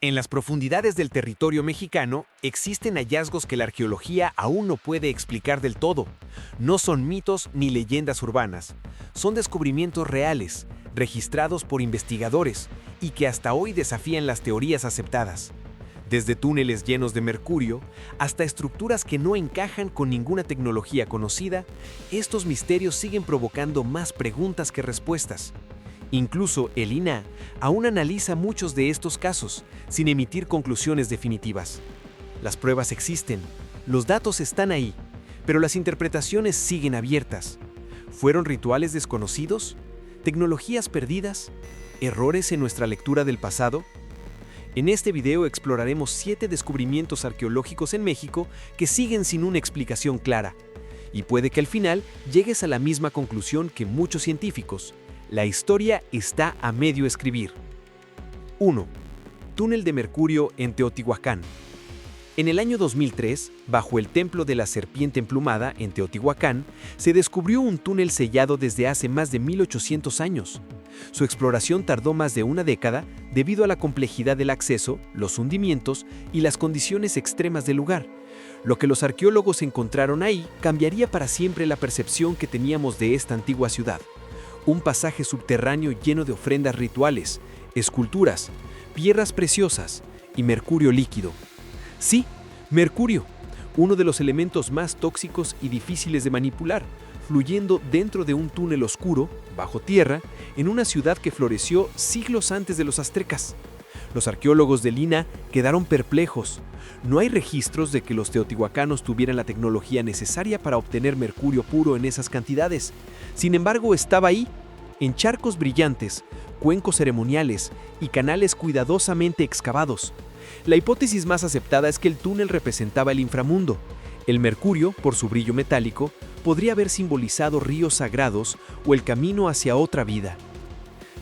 En las profundidades del territorio mexicano existen hallazgos que la arqueología aún no puede explicar del todo. No son mitos ni leyendas urbanas, son descubrimientos reales, registrados por investigadores y que hasta hoy desafían las teorías aceptadas. Desde túneles llenos de mercurio hasta estructuras que no encajan con ninguna tecnología conocida, estos misterios siguen provocando más preguntas que respuestas. Incluso el INAH aún analiza muchos de estos casos, sin emitir conclusiones definitivas. Las pruebas existen, los datos están ahí, pero las interpretaciones siguen abiertas. ¿Fueron rituales desconocidos? ¿Tecnologías perdidas? ¿Errores en nuestra lectura del pasado? En este video exploraremos 7 descubrimientos arqueológicos en México que siguen sin una explicación clara. Y puede que al final llegues a la misma conclusión que muchos científicos. La historia está a medio escribir. 1. Túnel de mercurio en Teotihuacán. En el año 2003, bajo el Templo de la Serpiente Emplumada en Teotihuacán, se descubrió un túnel sellado desde hace más de 1800 años. Su exploración tardó más de una década debido a la complejidad del acceso, los hundimientos y las condiciones extremas del lugar. Lo que los arqueólogos encontraron ahí cambiaría para siempre la percepción que teníamos de esta antigua ciudad. Un pasaje subterráneo lleno de ofrendas rituales, esculturas, piedras preciosas y mercurio líquido. Sí, mercurio, uno de los elementos más tóxicos y difíciles de manipular, fluyendo dentro de un túnel oscuro, bajo tierra, en una ciudad que floreció siglos antes de los aztecas. Los arqueólogos del INAH quedaron perplejos. No hay registros de que los teotihuacanos tuvieran la tecnología necesaria para obtener mercurio puro en esas cantidades. Sin embargo, estaba ahí, en charcos brillantes, cuencos ceremoniales y canales cuidadosamente excavados. La hipótesis más aceptada es que el túnel representaba el inframundo. El mercurio, por su brillo metálico, podría haber simbolizado ríos sagrados o el camino hacia otra vida.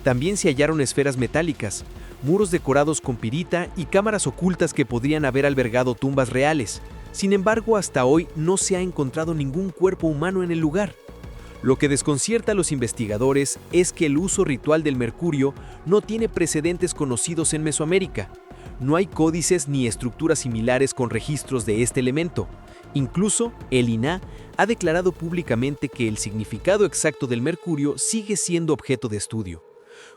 También se hallaron esferas metálicas, muros decorados con pirita y cámaras ocultas que podrían haber albergado tumbas reales. Sin embargo, hasta hoy no se ha encontrado ningún cuerpo humano en el lugar. Lo que desconcierta a los investigadores es que el uso ritual del mercurio no tiene precedentes conocidos en Mesoamérica. No hay códices ni estructuras similares con registros de este elemento. Incluso, el INAH ha declarado públicamente que el significado exacto del mercurio sigue siendo objeto de estudio.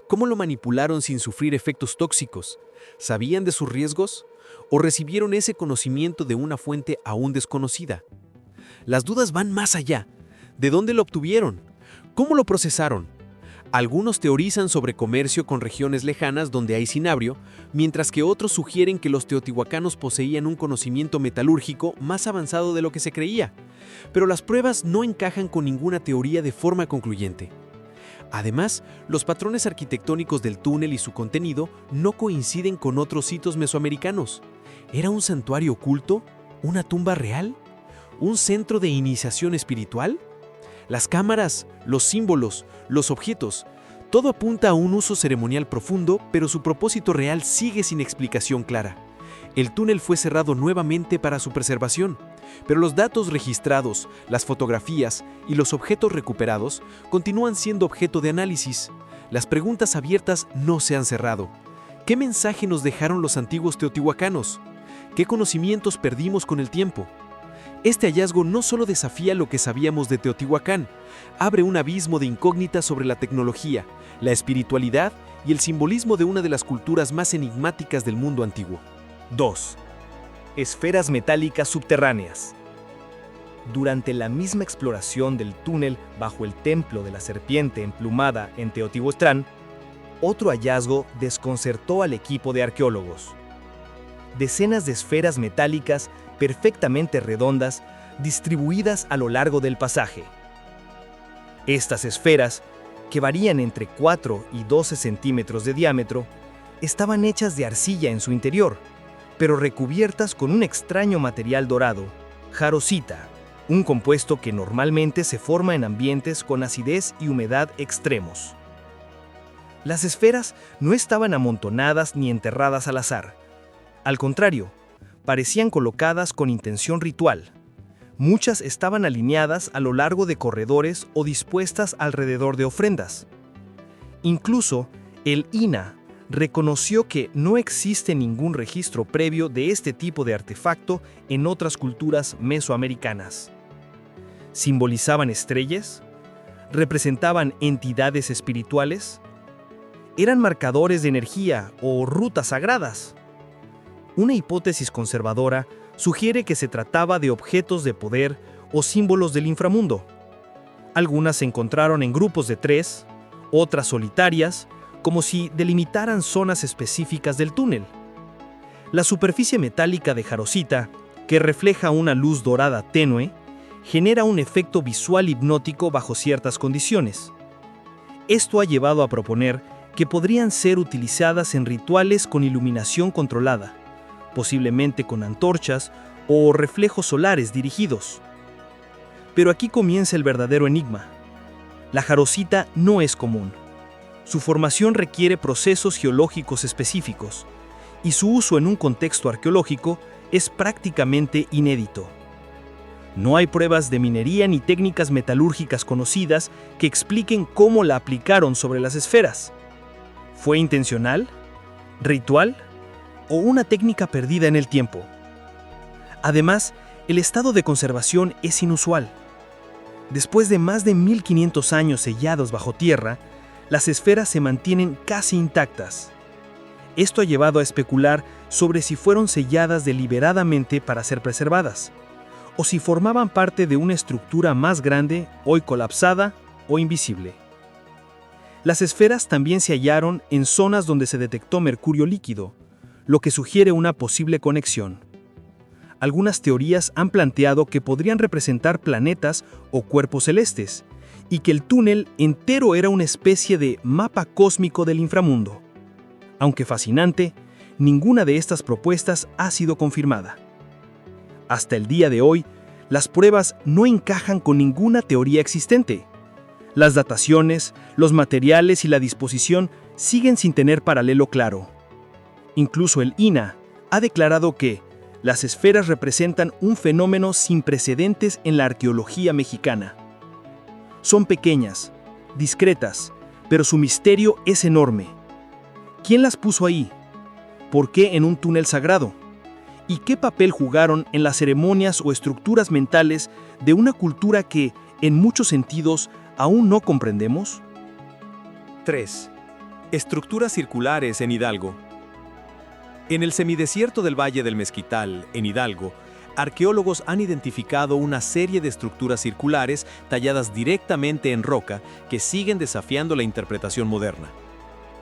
¿Cómo lo manipularon sin sufrir efectos tóxicos? ¿Sabían de sus riesgos? ¿O recibieron ese conocimiento de una fuente aún desconocida? Las dudas van más allá. ¿De dónde lo obtuvieron? ¿Cómo lo procesaron? Algunos teorizan sobre comercio con regiones lejanas donde hay cinabrio, mientras que otros sugieren que los teotihuacanos poseían un conocimiento metalúrgico más avanzado de lo que se creía. Pero las pruebas no encajan con ninguna teoría de forma concluyente. Además, los patrones arquitectónicos del túnel y su contenido no coinciden con otros sitios mesoamericanos. ¿Era un santuario oculto? ¿Una tumba real? ¿Un centro de iniciación espiritual? Las cámaras, los símbolos, los objetos, todo apunta a un uso ceremonial profundo, pero su propósito real sigue sin explicación clara. El túnel fue cerrado nuevamente para su preservación, pero los datos registrados, las fotografías y los objetos recuperados continúan siendo objeto de análisis. Las preguntas abiertas no se han cerrado. ¿Qué mensaje nos dejaron los antiguos teotihuacanos? ¿Qué conocimientos perdimos con el tiempo? Este hallazgo no solo desafía lo que sabíamos de Teotihuacán, abre un abismo de incógnitas sobre la tecnología, la espiritualidad y el simbolismo de una de las culturas más enigmáticas del mundo antiguo. 2. Esferas metálicas subterráneas. Durante la misma exploración del túnel bajo el Templo de la Serpiente Emplumada en Teotihuacán, otro hallazgo desconcertó al equipo de arqueólogos. Decenas de esferas metálicas perfectamente redondas distribuidas a lo largo del pasaje. Estas esferas, que varían entre 4 y 12 centímetros de diámetro, estaban hechas de arcilla en su interior, pero recubiertas con un extraño material dorado, jarosita, un compuesto que normalmente se forma en ambientes con acidez y humedad extremos. Las esferas no estaban amontonadas ni enterradas al azar. Al contrario, parecían colocadas con intención ritual. Muchas estaban alineadas a lo largo de corredores o dispuestas alrededor de ofrendas. Incluso, el INAH reconoció que no existe ningún registro previo de este tipo de artefacto en otras culturas mesoamericanas. ¿Simbolizaban estrellas? ¿Representaban entidades espirituales? ¿Eran marcadores de energía o rutas sagradas? Una hipótesis conservadora sugiere que se trataba de objetos de poder o símbolos del inframundo. Algunas se encontraron en grupos de 3, otras solitarias, como si delimitaran zonas específicas del túnel. La superficie metálica de jarosita, que refleja una luz dorada tenue, genera un efecto visual hipnótico bajo ciertas condiciones. Esto ha llevado a proponer que podrían ser utilizadas en rituales con iluminación controlada, posiblemente con antorchas o reflejos solares dirigidos. Pero aquí comienza el verdadero enigma. La jarosita no es común. Su formación requiere procesos geológicos específicos, y su uso en un contexto arqueológico es prácticamente inédito. No hay pruebas de minería ni técnicas metalúrgicas conocidas que expliquen cómo la aplicaron sobre las esferas. ¿Fue intencional? ¿Ritual? ¿O una técnica perdida en el tiempo? Además, el estado de conservación es inusual. Después de más de 1500 años sellados bajo tierra, las esferas se mantienen casi intactas. Esto ha llevado a especular sobre si fueron selladas deliberadamente para ser preservadas, o si formaban parte de una estructura más grande, hoy colapsada o invisible. Las esferas también se hallaron en zonas donde se detectó mercurio líquido, lo que sugiere una posible conexión. Algunas teorías han planteado que podrían representar planetas o cuerpos celestes, y que el túnel entero era una especie de mapa cósmico del inframundo. Aunque fascinante, ninguna de estas propuestas ha sido confirmada. Hasta el día de hoy, las pruebas no encajan con ninguna teoría existente. Las dataciones, los materiales y la disposición siguen sin tener paralelo claro. Incluso el INAH ha declarado que las esferas representan un fenómeno sin precedentes en la arqueología mexicana. Son pequeñas, discretas, pero su misterio es enorme. ¿Quién las puso ahí? ¿Por qué en un túnel sagrado? ¿Y qué papel jugaron en las ceremonias o estructuras mentales de una cultura que, en muchos sentidos, aún no comprendemos? 3. Estructuras circulares en Hidalgo. En el semidesierto del Valle del Mezquital, en Hidalgo, arqueólogos han identificado una serie de estructuras circulares talladas directamente en roca que siguen desafiando la interpretación moderna.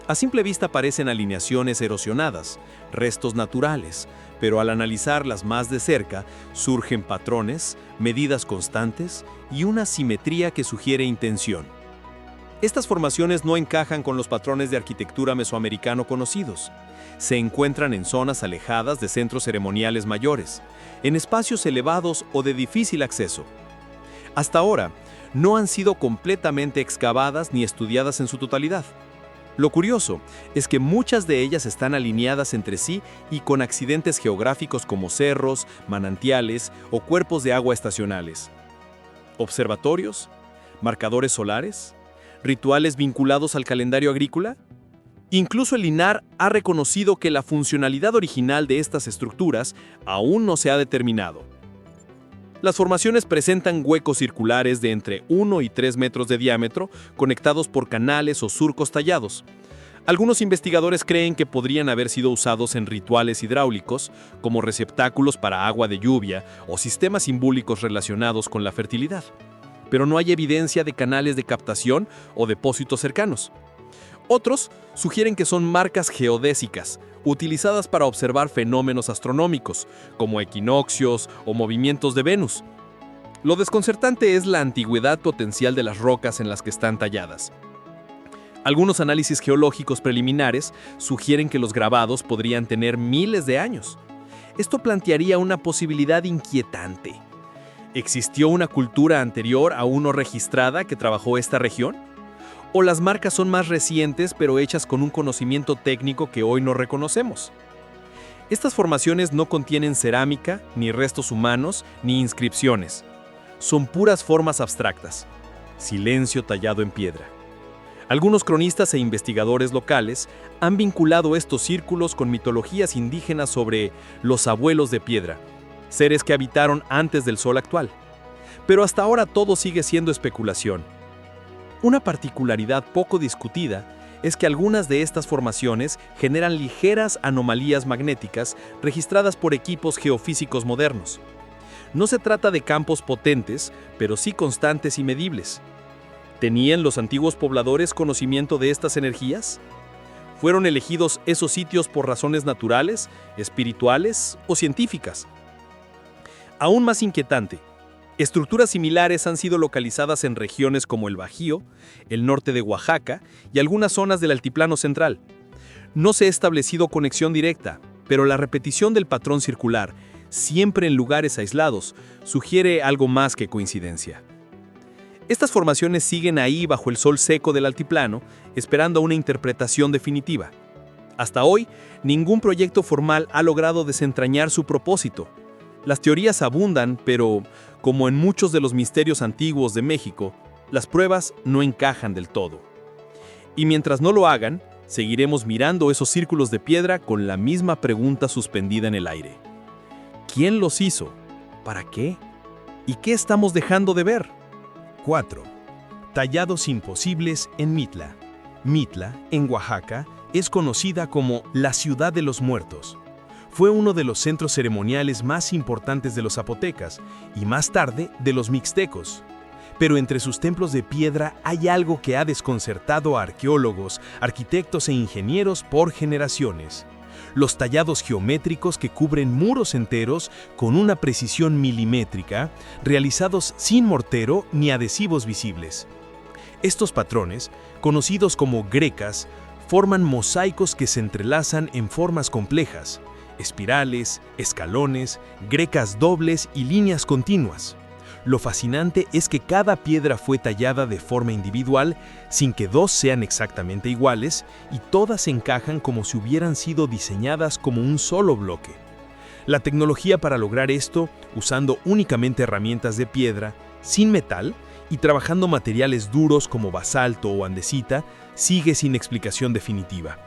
A simple vista parecen alineaciones erosionadas, restos naturales, pero al analizarlas más de cerca surgen patrones, medidas constantes y una simetría que sugiere intención. Estas formaciones no encajan con los patrones de arquitectura mesoamericano conocidos. Se encuentran en zonas alejadas de centros ceremoniales mayores, en espacios elevados o de difícil acceso. Hasta ahora, no han sido completamente excavadas ni estudiadas en su totalidad. Lo curioso es que muchas de ellas están alineadas entre sí y con accidentes geográficos como cerros, manantiales o cuerpos de agua estacionales. ¿Observatorios? ¿Marcadores solares? ¿Rituales vinculados al calendario agrícola? Incluso el INAH ha reconocido que la funcionalidad original de estas estructuras aún no se ha determinado. Las formaciones presentan huecos circulares de entre 1 y 3 metros de diámetro, conectados por canales o surcos tallados. Algunos investigadores creen que podrían haber sido usados en rituales hidráulicos, como receptáculos para agua de lluvia o sistemas simbólicos relacionados con la fertilidad. Pero no hay evidencia de canales de captación o depósitos cercanos. Otros sugieren que son marcas geodésicas, utilizadas para observar fenómenos astronómicos, como equinoccios o movimientos de Venus. Lo desconcertante es la antigüedad potencial de las rocas en las que están talladas. Algunos análisis geológicos preliminares sugieren que los grabados podrían tener miles de años. Esto plantearía una posibilidad inquietante. ¿Existió una cultura anterior aún no registrada que trabajó esta región? ¿O las marcas son más recientes pero hechas con un conocimiento técnico que hoy no reconocemos? Estas formaciones no contienen cerámica, ni restos humanos, ni inscripciones. Son puras formas abstractas. Silencio tallado en piedra. Algunos cronistas e investigadores locales han vinculado estos círculos con mitologías indígenas sobre los abuelos de piedra, seres que habitaron antes del Sol actual. Pero hasta ahora todo sigue siendo especulación. Una particularidad poco discutida es que algunas de estas formaciones generan ligeras anomalías magnéticas registradas por equipos geofísicos modernos. No se trata de campos potentes, pero sí constantes y medibles. ¿Tenían los antiguos pobladores conocimiento de estas energías? ¿Fueron elegidos esos sitios por razones naturales, espirituales o científicas? Aún más inquietante, estructuras similares han sido localizadas en regiones como el Bajío, el norte de Oaxaca y algunas zonas del Altiplano Central. No se ha establecido conexión directa, pero la repetición del patrón circular, siempre en lugares aislados, sugiere algo más que coincidencia. Estas formaciones siguen ahí bajo el sol seco del altiplano, esperando una interpretación definitiva. Hasta hoy, ningún proyecto formal ha logrado desentrañar su propósito. Las teorías abundan, pero, como en muchos de los misterios antiguos de México, las pruebas no encajan del todo. Y mientras no lo hagan, seguiremos mirando esos círculos de piedra con la misma pregunta suspendida en el aire. ¿Quién los hizo? ¿Para qué? ¿Y qué estamos dejando de ver? 4. Tallados imposibles en Mitla. Mitla, en Oaxaca, es conocida como la ciudad de los muertos. Fue uno de los centros ceremoniales más importantes de los zapotecas y más tarde de los mixtecos. Pero entre sus templos de piedra hay algo que ha desconcertado a arqueólogos, arquitectos e ingenieros por generaciones: los tallados geométricos que cubren muros enteros con una precisión milimétrica, realizados sin mortero ni adhesivos visibles. Estos patrones, conocidos como grecas, forman mosaicos que se entrelazan en formas complejas: espirales, escalones, grecas dobles y líneas continuas. Lo fascinante es que cada piedra fue tallada de forma individual, sin que dos sean exactamente iguales, y todas encajan como si hubieran sido diseñadas como un solo bloque. La tecnología para lograr esto, usando únicamente herramientas de piedra, sin metal, y trabajando materiales duros como basalto o andesita, sigue sin explicación definitiva.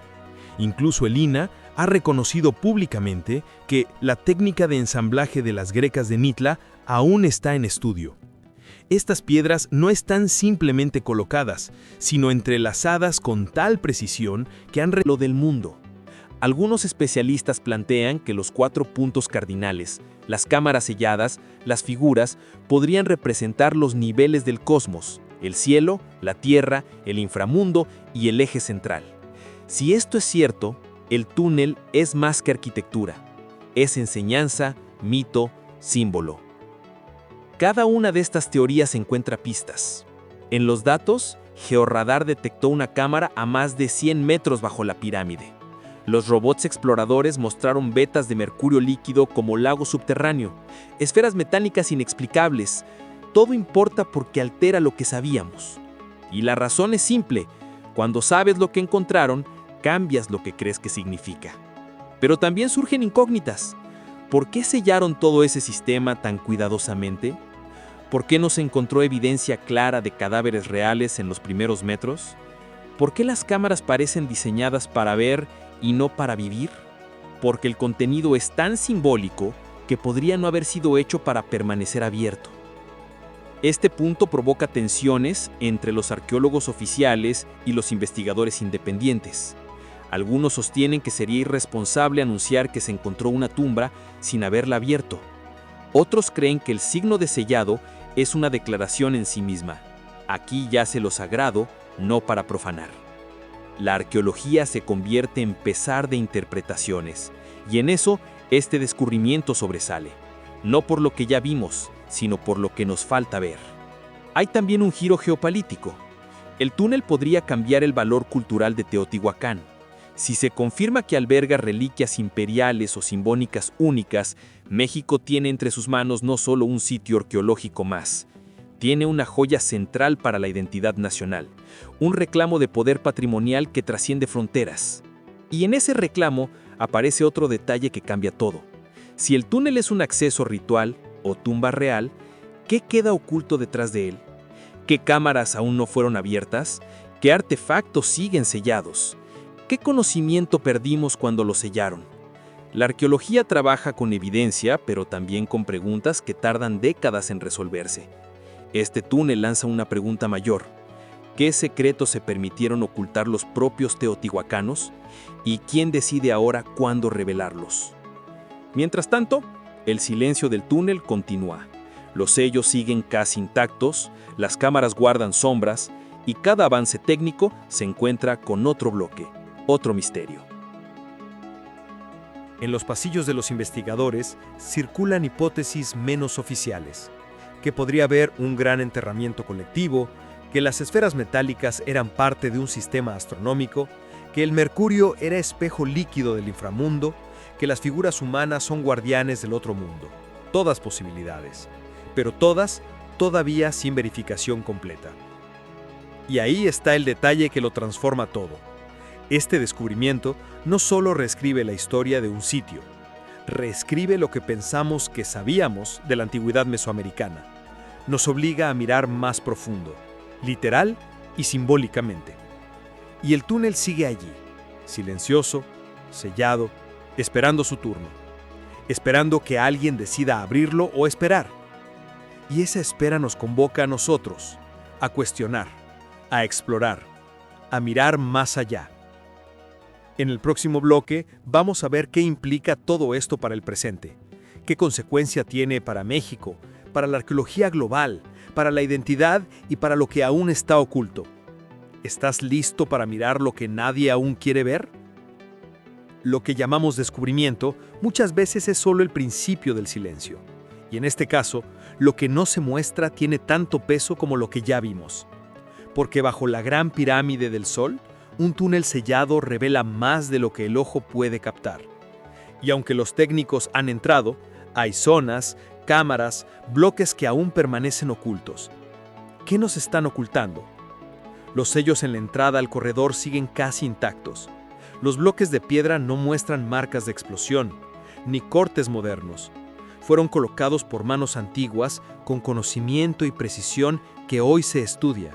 Incluso el INAH ha reconocido públicamente que la técnica de ensamblaje de las grecas de Mitla aún está en estudio. Estas piedras no están simplemente colocadas, sino entrelazadas con tal precisión que han revelado del mundo. Algunos especialistas plantean que los 4 puntos cardinales, las cámaras selladas, las figuras, podrían representar los niveles del cosmos: el cielo, la tierra, el inframundo y el eje central. Si esto es cierto, el túnel es más que arquitectura, es enseñanza, mito, símbolo. Cada una de estas teorías encuentra pistas. En los datos, Georradar detectó una cámara a más de 100 metros bajo la pirámide. Los robots exploradores mostraron vetas de mercurio líquido como lago subterráneo, esferas metálicas inexplicables. Todo importa porque altera lo que sabíamos. Y la razón es simple: cuando sabes lo que encontraron, cambias lo que crees que significa. Pero también surgen incógnitas. ¿Por qué sellaron todo ese sistema tan cuidadosamente? ¿Por qué no se encontró evidencia clara de cadáveres reales en los primeros metros? ¿Por qué las cámaras parecen diseñadas para ver y no para vivir? Porque el contenido es tan simbólico que podría no haber sido hecho para permanecer abierto. Este punto provoca tensiones entre los arqueólogos oficiales y los investigadores independientes. Algunos sostienen que sería irresponsable anunciar que se encontró una tumba sin haberla abierto. Otros creen que el signo de sellado es una declaración en sí misma: aquí yace lo sagrado, no para profanar. La arqueología se convierte en pesar de interpretaciones, y en eso este descubrimiento sobresale, no por lo que ya vimos, sino por lo que nos falta ver. Hay también un giro geopolítico. El túnel podría cambiar el valor cultural de Teotihuacán. Si se confirma que alberga reliquias imperiales o simbólicas únicas, México tiene entre sus manos no solo un sitio arqueológico más, tiene una joya central para la identidad nacional, un reclamo de poder patrimonial que trasciende fronteras. Y en ese reclamo aparece otro detalle que cambia todo. Si el túnel es un acceso ritual o tumba real, ¿qué queda oculto detrás de él? ¿Qué cámaras aún no fueron abiertas? ¿Qué artefactos siguen sellados? ¿Qué conocimiento perdimos cuando los sellaron? La arqueología trabaja con evidencia, pero también con preguntas que tardan décadas en resolverse. Este túnel lanza una pregunta mayor. ¿Qué secretos se permitieron ocultar los propios teotihuacanos? ¿Y quién decide ahora cuándo revelarlos? Mientras tanto, el silencio del túnel continúa. Los sellos siguen casi intactos, las cámaras guardan sombras, y cada avance técnico se encuentra con otro bloque, otro misterio. En los pasillos de los investigadores circulan hipótesis menos oficiales, que podría haber un gran enterramiento colectivo, que las esferas metálicas eran parte de un sistema astronómico, que el mercurio era espejo líquido del inframundo, que las figuras humanas son guardianes del otro mundo. Todas posibilidades, pero todas todavía sin verificación completa. Y ahí está el detalle que lo transforma todo. Este descubrimiento no solo reescribe la historia de un sitio, reescribe lo que pensamos que sabíamos de la antigüedad mesoamericana. Nos obliga a mirar más profundo, literal y simbólicamente. Y el túnel sigue allí, silencioso, sellado, esperando su turno, esperando que alguien decida abrirlo o esperar. Y esa espera nos convoca a nosotros, a cuestionar, a explorar, a mirar más allá. En el próximo bloque vamos a ver qué implica todo esto para el presente, qué consecuencia tiene para México, para la arqueología global, para la identidad y para lo que aún está oculto. ¿Estás listo para mirar lo que nadie aún quiere ver? Lo que llamamos descubrimiento muchas veces es solo el principio del silencio. Y en este caso, lo que no se muestra tiene tanto peso como lo que ya vimos. Porque bajo la gran pirámide del Sol, un túnel sellado revela más de lo que el ojo puede captar. Y aunque los técnicos han entrado, hay zonas, cámaras, bloques que aún permanecen ocultos. ¿Qué nos están ocultando? Los sellos en la entrada al corredor siguen casi intactos. Los bloques de piedra no muestran marcas de explosión, ni cortes modernos. Fueron colocados por manos antiguas con conocimiento y precisión que hoy se estudia.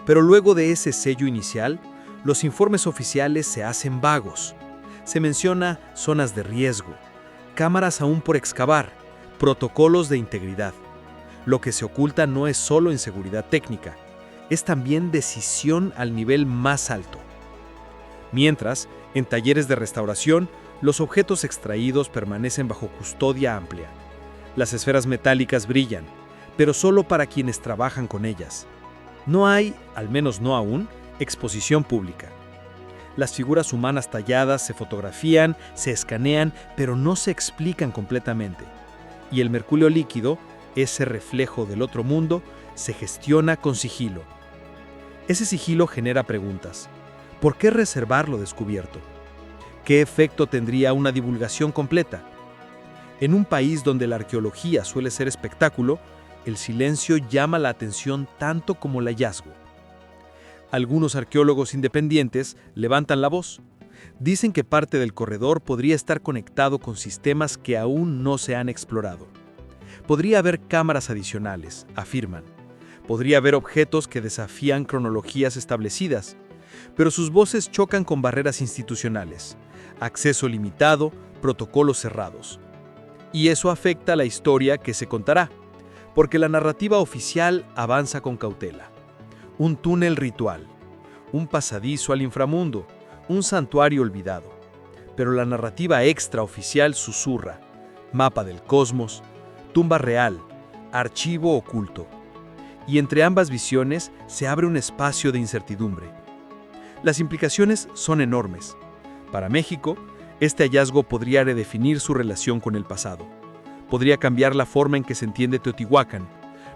Pero luego de ese sello inicial, los informes oficiales se hacen vagos. Se menciona zonas de riesgo, cámaras aún por excavar, protocolos de integridad. Lo que se oculta no es solo inseguridad técnica, es también decisión al nivel más alto. Mientras, en talleres de restauración, los objetos extraídos permanecen bajo custodia amplia. Las esferas metálicas brillan, pero solo para quienes trabajan con ellas. No hay, al menos no aún, exposición pública. Las figuras humanas talladas se fotografían, se escanean, pero no se explican completamente. Y el mercurio líquido, ese reflejo del otro mundo, se gestiona con sigilo. Ese sigilo genera preguntas. ¿Por qué reservar lo descubierto? ¿Qué efecto tendría una divulgación completa? En un país donde la arqueología suele ser espectáculo, el silencio llama la atención tanto como el hallazgo. Algunos arqueólogos independientes levantan la voz. Dicen que parte del corredor podría estar conectado con sistemas que aún no se han explorado. Podría haber cámaras adicionales, afirman. Podría haber objetos que desafían cronologías establecidas. Pero sus voces chocan con barreras institucionales, acceso limitado, protocolos cerrados. Y eso afecta la historia que se contará, porque la narrativa oficial avanza con cautela. Un túnel ritual, un pasadizo al inframundo, un santuario olvidado. Pero la narrativa extraoficial susurra: mapa del cosmos, tumba real, archivo oculto. Y entre ambas visiones se abre un espacio de incertidumbre. Las implicaciones son enormes. Para México, este hallazgo podría redefinir su relación con el pasado. Podría cambiar la forma en que se entiende Teotihuacán,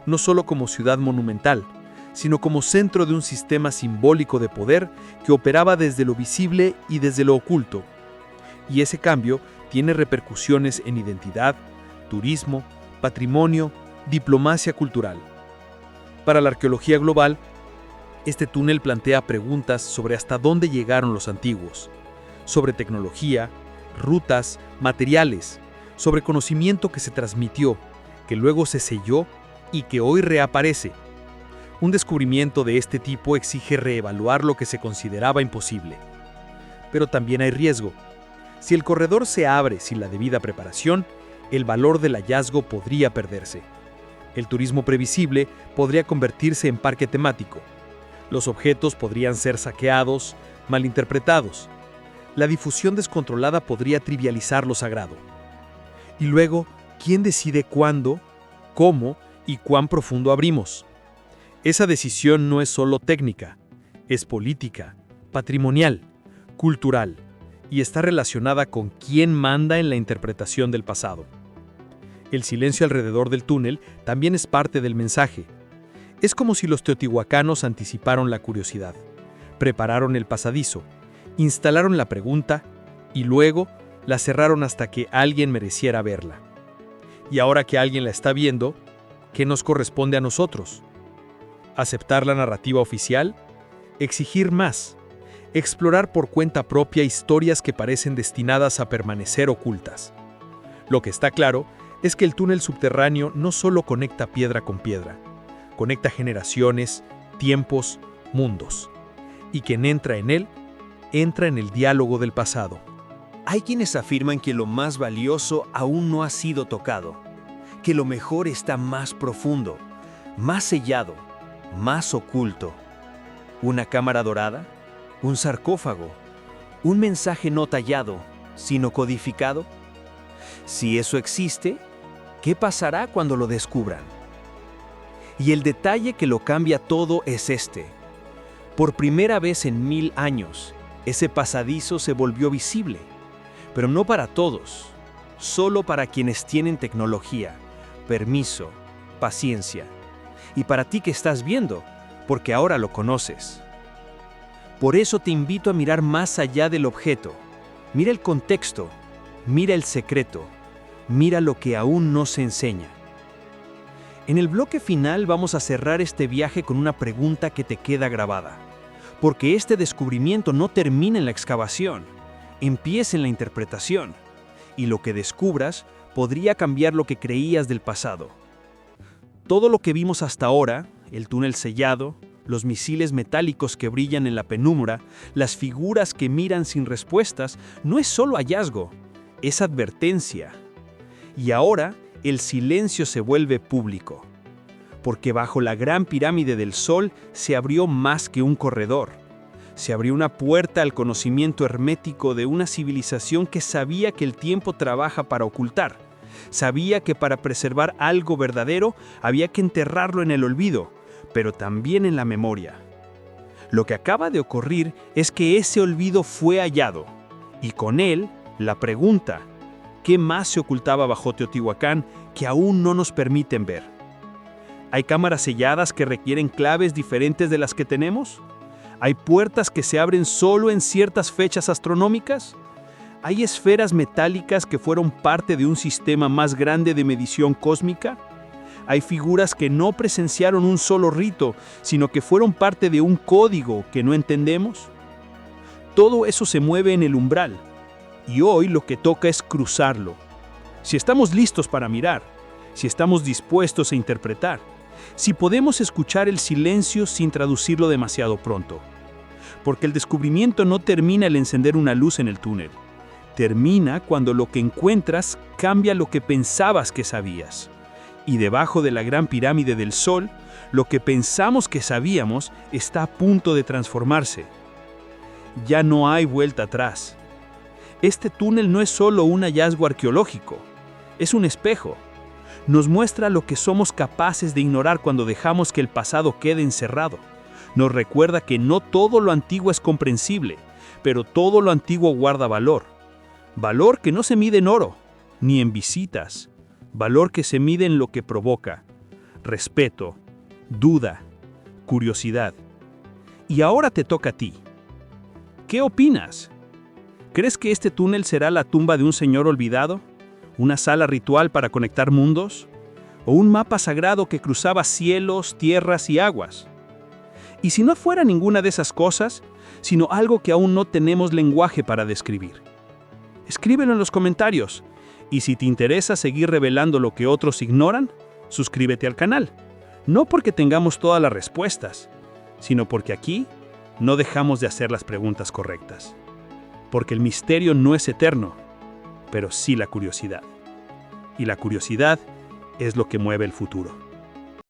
no solo como ciudad monumental, sino como centro de un sistema simbólico de poder que operaba desde lo visible y desde lo oculto. Y ese cambio tiene repercusiones en identidad, turismo, patrimonio, diplomacia cultural. Para la arqueología global, este túnel plantea preguntas sobre hasta dónde llegaron los antiguos, sobre tecnología, rutas, materiales, sobre conocimiento que se transmitió, que luego se selló y que hoy reaparece. Un descubrimiento de este tipo exige reevaluar lo que se consideraba imposible. Pero también hay riesgo. Si el corredor se abre sin la debida preparación, el valor del hallazgo podría perderse. El turismo previsible podría convertirse en parque temático. Los objetos podrían ser saqueados, malinterpretados. La difusión descontrolada podría trivializar lo sagrado. Y luego, ¿quién decide cuándo, cómo y cuán profundo abrimos? Esa decisión no es solo técnica, es política, patrimonial, cultural, y está relacionada con quién manda en la interpretación del pasado. El silencio alrededor del túnel también es parte del mensaje. Es como si los teotihuacanos anticiparon la curiosidad, prepararon el pasadizo, instalaron la pregunta y luego la cerraron hasta que alguien mereciera verla. Y ahora que alguien la está viendo, ¿qué nos corresponde a nosotros? ¿Aceptar la narrativa oficial? ¿Exigir más? ¿Explorar por cuenta propia historias que parecen destinadas a permanecer ocultas? Lo que está claro es que el túnel subterráneo no solo conecta piedra con piedra, conecta generaciones, tiempos, mundos. Y quien entra en él, entra en el diálogo del pasado. Hay quienes afirman que lo más valioso aún no ha sido tocado, que lo mejor está más profundo, más sellado, más oculto. ¿Una cámara dorada? ¿Un sarcófago? ¿Un mensaje no tallado, sino codificado? Si eso existe, ¿qué pasará cuando lo descubran? Y el detalle que lo cambia todo es este. Por primera vez en 1000 años, ese pasadizo se volvió visible, pero no para todos, solo para quienes tienen tecnología, permiso, paciencia. Y para ti que estás viendo, porque ahora lo conoces. Por eso te invito a mirar más allá del objeto. Mira el contexto, mira el secreto, mira lo que aún no se enseña. En el bloque final vamos a cerrar este viaje con una pregunta que te queda grabada. Porque este descubrimiento no termina en la excavación, empieza en la interpretación. Y lo que descubras podría cambiar lo que creías del pasado. Todo lo que vimos hasta ahora, el túnel sellado, los misiles metálicos que brillan en la penumbra, las figuras que miran sin respuestas, no es solo hallazgo, es advertencia. Y ahora el silencio se vuelve público, porque bajo la gran pirámide del Sol se abrió más que un corredor. Se abrió una puerta al conocimiento hermético de una civilización que sabía que el tiempo trabaja para ocultar. Sabía que para preservar algo verdadero había que enterrarlo en el olvido, pero también en la memoria. Lo que acaba de ocurrir es que ese olvido fue hallado, y con él, la pregunta, ¿qué más se ocultaba bajo Teotihuacán que aún no nos permiten ver? ¿Hay cámaras selladas que requieren claves diferentes de las que tenemos? ¿Hay puertas que se abren solo en ciertas fechas astronómicas? ¿Hay esferas metálicas que fueron parte de un sistema más grande de medición cósmica? ¿Hay figuras que no presenciaron un solo rito, sino que fueron parte de un código que no entendemos? Todo eso se mueve en el umbral, y hoy lo que toca es cruzarlo. Si estamos listos para mirar, si estamos dispuestos a interpretar, si podemos escuchar el silencio sin traducirlo demasiado pronto. Porque el descubrimiento no termina al encender una luz en el túnel. Termina cuando lo que encuentras cambia lo que pensabas que sabías. Y debajo de la gran pirámide del Sol, lo que pensamos que sabíamos está a punto de transformarse. Ya no hay vuelta atrás. Este túnel no es solo un hallazgo arqueológico, es un espejo. Nos muestra lo que somos capaces de ignorar cuando dejamos que el pasado quede encerrado. Nos recuerda que no todo lo antiguo es comprensible, pero todo lo antiguo guarda valor. Valor que no se mide en oro, ni en visitas. Valor que se mide en lo que provoca. Respeto, duda, curiosidad. Y ahora te toca a ti. ¿Qué opinas? ¿Crees que este túnel será la tumba de un señor olvidado? ¿Una sala ritual para conectar mundos? ¿O un mapa sagrado que cruzaba cielos, tierras y aguas? Y si no fuera ninguna de esas cosas, sino algo que aún no tenemos lenguaje para describir. Escríbelo en los comentarios. Y si te interesa seguir revelando lo que otros ignoran, suscríbete al canal. No porque tengamos todas las respuestas, sino porque aquí no dejamos de hacer las preguntas correctas. Porque el misterio no es eterno, pero sí la curiosidad. Y la curiosidad es lo que mueve el futuro.